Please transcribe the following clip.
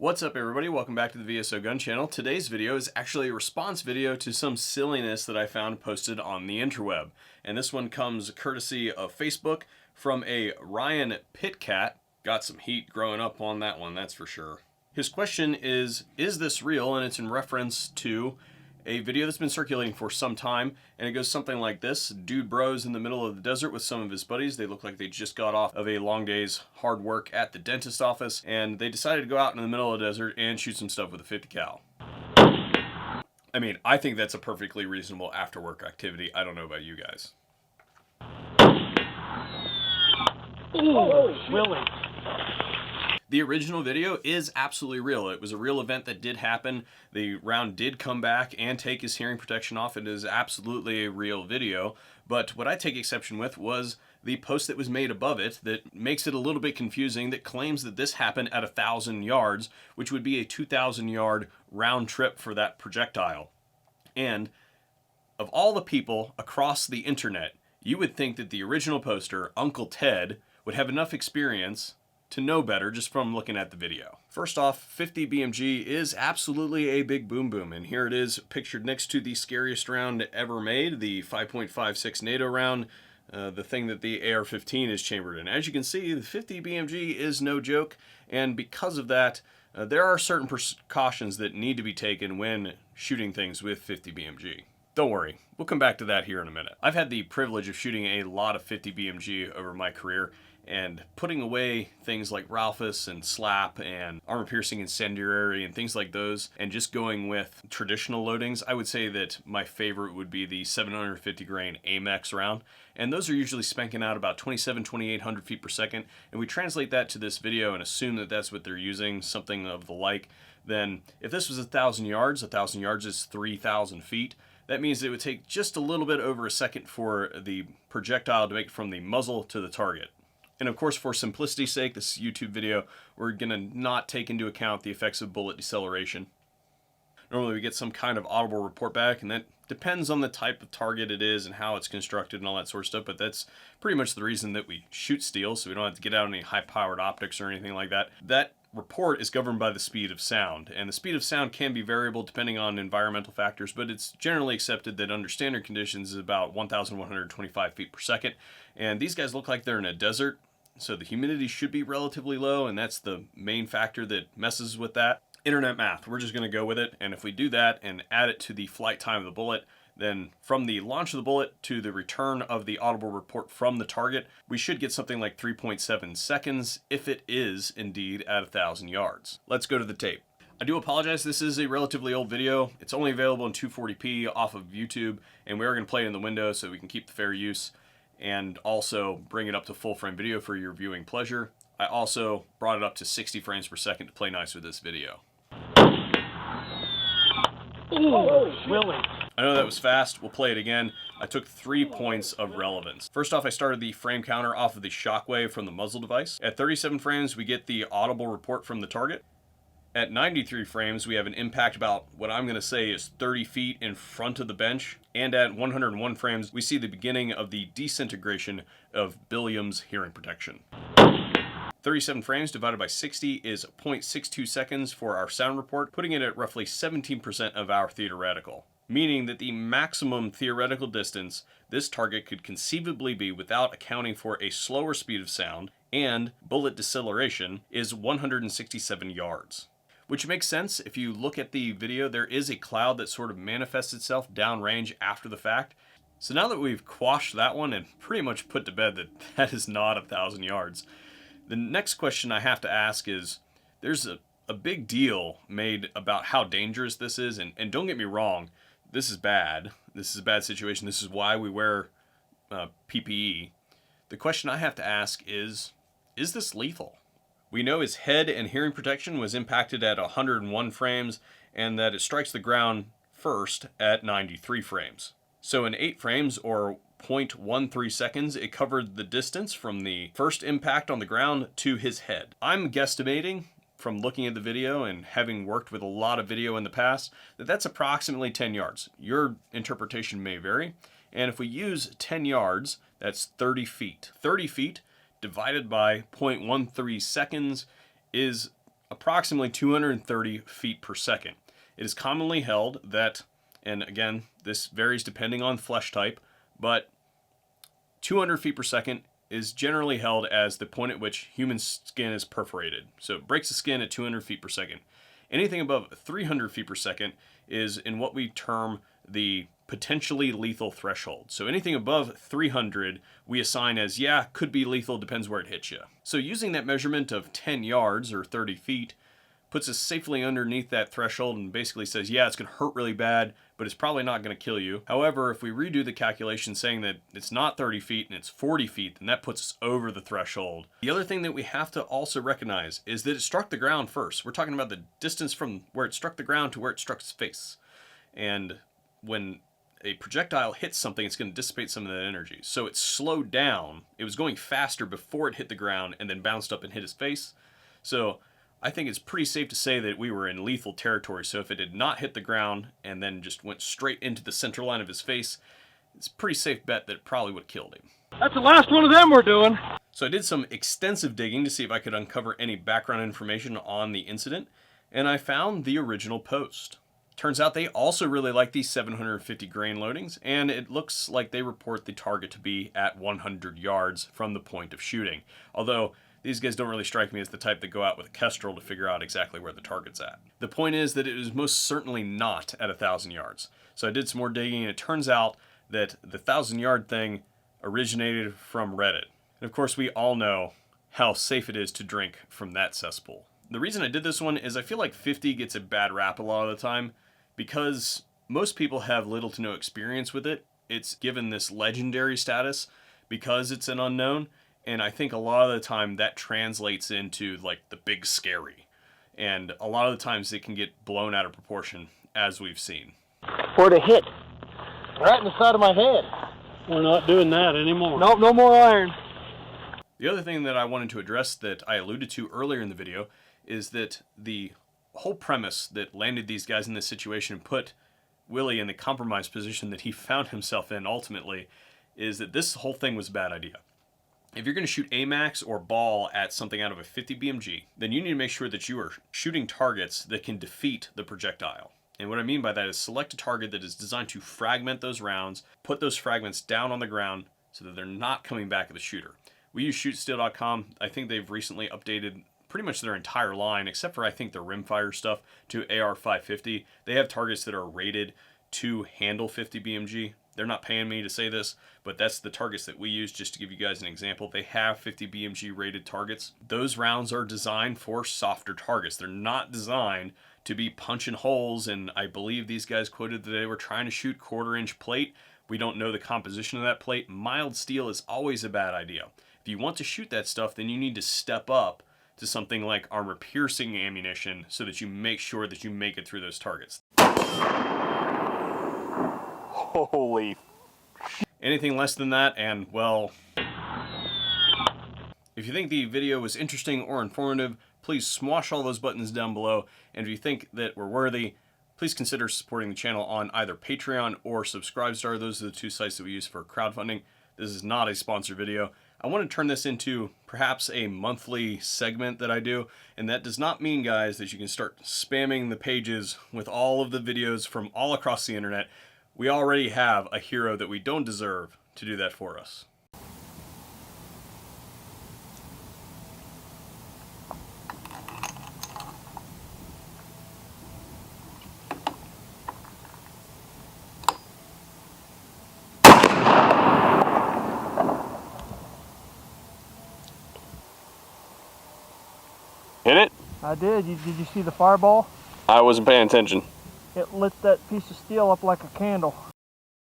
What's up everybody, welcome back to the VSO Gun Channel. Today's video is actually a response video to some silliness that I found posted on the interweb. And this one comes courtesy of Facebook from a Ryan Pitcat. Got some heat growing up on that one, that's for sure. His question is this real? And it's in reference to a video that's been circulating for some time, and it goes something like this. Dude bros in the middle of the desert with some of his buddies. They look like they just got off of a long day's hard work at the dentist office, and they decided to go out in the middle of the desert and shoot some stuff with a 50 cal. I mean, I think that's a perfectly reasonable after work activity. I don't know about you guys. Oh, really? The original video is absolutely real. It was a real event that did happen. The round did come back and take his hearing protection off. It is absolutely a real video. But what I take exception with was the post that was made above it that makes it a little bit confusing, that claims that this happened at 1,000 yards, which would be a 2,000 yard round trip for that projectile. And of all the people across the internet, you would think that the original poster, Uncle Ted, would have enough experience to know better just from looking at the video. First off, 50 BMG is absolutely a big boom boom, and here it is pictured next to the scariest round ever made, the 5.56 NATO round, the thing that the AR-15 is chambered in. As you can see, the 50 BMG is no joke, and because of that, there are certain precautions that need to be taken when shooting things with 50 BMG. Don't worry, we'll come back to that here in a minute. I've had the privilege of shooting a lot of 50 BMG over my career, and putting away things like Ralphus and Slap and armor-piercing incendiary and things like those, and just going with traditional loadings, I would say that my favorite would be the 750 grain Amex round, and those are usually spanking out about 2,800 feet per second, and we translate that to this video and assume that that's what they're using, something of the like. Then if this was 1,000 yards is 3,000 feet. That means it would take just a little bit over a second for the projectile to make it from the muzzle to the target. And of course, for simplicity's sake, this YouTube video, we're going to not take into account the effects of bullet deceleration. Normally we get some kind of audible report back, and that depends on the type of target it is and how it's constructed and all that sort of stuff, but that's pretty much the reason that we shoot steel, so we don't have to get out any high-powered optics or anything like that. That report is governed by the speed of sound, and the speed of sound can be variable depending on environmental factors, but it's generally accepted that under standard conditions is about 1,125 feet per second, and these guys look like they're in a desert, so the humidity should be relatively low, and that's the main factor that messes with that. Internet math, we're just going to go with it, and if we do that and add it to the flight time of the bullet, then from the launch of the bullet to the return of the audible report from the target, we should get something like 3.7 seconds if it is indeed at 1,000 yards. Let's go to the tape. I do apologize, this is a relatively old video. It's only available in 240p off of YouTube, and we are going to play it in the window so we can keep the fair use and also bring it up to full frame video for your viewing pleasure. I also brought it up to 60 frames per second to play nice with this video. Oh, really? I know that was fast, we'll play it again. I took 3 points of relevance. First off, I started the frame counter off of the shockwave from the muzzle device. At 37 frames, we get the audible report from the target. At 93 frames, we have an impact about what I'm going to say is 30 feet in front of the bench. And at 101 frames, we see the beginning of the disintegration of Billiam's hearing protection. 37 frames divided by 60 is 0.62 seconds for our sound report, putting it at roughly 17% of our theoretical. Meaning that the maximum theoretical distance this target could conceivably be without accounting for a slower speed of sound and bullet deceleration is 167 yards. Which makes sense. If you look at the video, there is a cloud that sort of manifests itself downrange after the fact. So now that we've quashed that one and pretty much put to bed that that is not 1,000 yards, the next question I have to ask is, there's a big deal made about how dangerous this is, and don't get me wrong, this is bad. This is a bad situation. This is why we wear PPE. The question I have to ask is this lethal? We know his head and hearing protection was impacted at 101 frames, and that it strikes the ground first at 93 frames. So in 8 frames, or 0.13 seconds, it covered the distance from the first impact on the ground to his head. I'm guesstimating, from looking at the video and having worked with a lot of video in the past, that that's approximately 10 yards. Your interpretation may vary, and if we use 10 yards, that's 30 feet. 30 feet divided by 0.13 seconds is approximately 230 feet per second. It is commonly held that, and again, this varies depending on flesh type, but 200 feet per second is generally held as the point at which human skin is perforated. So it breaks the skin at 200 feet per second. Anything above 300 feet per second is in what we term the potentially lethal threshold. So anything above 300 we assign as, yeah, could be lethal, depends where it hits you. So using that measurement of 10 yards or 30 feet puts us safely underneath that threshold and basically says, yeah, it's going to hurt really bad, but it's probably not going to kill you. However, if we redo the calculation saying that it's not 30 feet and it's 40 feet, then that puts us over the threshold. The other thing that we have to also recognize is that it struck the ground first. We're talking about the distance from where it struck the ground to where it struck its face. And when a projectile hits something, it's going to dissipate some of that energy. So it slowed down. It was going faster before it hit the ground and then bounced up and hit his face. So I think it's pretty safe to say that we were in lethal territory. So if it did not hit the ground and then just went straight into the center line of his face, it's a pretty safe bet that it probably would have killed him. That's the last one of them we're doing. So I did some extensive digging to see if I could uncover any background information on the incident, and I found the original post. Turns out they also really like these 750 grain loadings, and it looks like they report the target to be at 100 yards from the point of shooting. Although these guys don't really strike me as the type that go out with a kestrel to figure out exactly where the target's at. The point is that it is most certainly not at 1,000 yards. So I did some more digging, and it turns out that the 1,000-yard thing originated from Reddit. And of course, we all know how safe it is to drink from that cesspool. The reason I did this one is I feel like 50 gets a bad rap a lot of the time because most people have little to no experience with it. It's given this legendary status because it's an unknown. And I think a lot of the time that translates into like the big scary. And a lot of the times it can get blown out of proportion, as we've seen. For the hit. Right in the side of my head. We're not doing that anymore. Nope, no more iron. The other thing that I wanted to address that I alluded to earlier in the video is that the whole premise that landed these guys in this situation and put Willie in the compromised position that he found himself in ultimately is that this whole thing was a bad idea. If you're going to shoot AMAX or ball at something out of a 50 BMG, then you need to make sure that you are shooting targets that can defeat the projectile. And what I mean by that is select a target that is designed to fragment those rounds, put those fragments down on the ground so that they're not coming back at the shooter. We use shootsteel.com. I think they've recently updated pretty much their entire line, except for I think the rimfire stuff, to AR-550. They have targets that are rated to handle 50 BMG. They're not paying me to say this, but that's the targets that we use. Just to give you guys an example, they have 50 BMG rated targets. Those rounds are designed for softer targets. They're not designed to be punching holes, and I believe these guys quoted that they were trying to shoot 1/4-inch plate. We don't know the composition of that plate. Mild steel is always a bad idea. If you want to shoot that stuff, then you need to step up to something like armor-piercing ammunition so that you make sure that you make it through those targets. Holy. Anything less than that, and well, if you think the video was interesting or informative, please smash all those buttons down below. And if you think that we're worthy, please consider supporting the channel on either Patreon or Subscribestar. Those are the two sites that we use for crowdfunding. This is not a sponsored video. I want to turn this into perhaps a monthly segment that I do, and that does not mean, guys, that you can start spamming the pages with all of the videos from all across the internet. We already have a hero that we don't deserve to do that for us. Hit it? I did. Did you see the fireball? I wasn't paying attention. It lit that piece of steel up like a candle.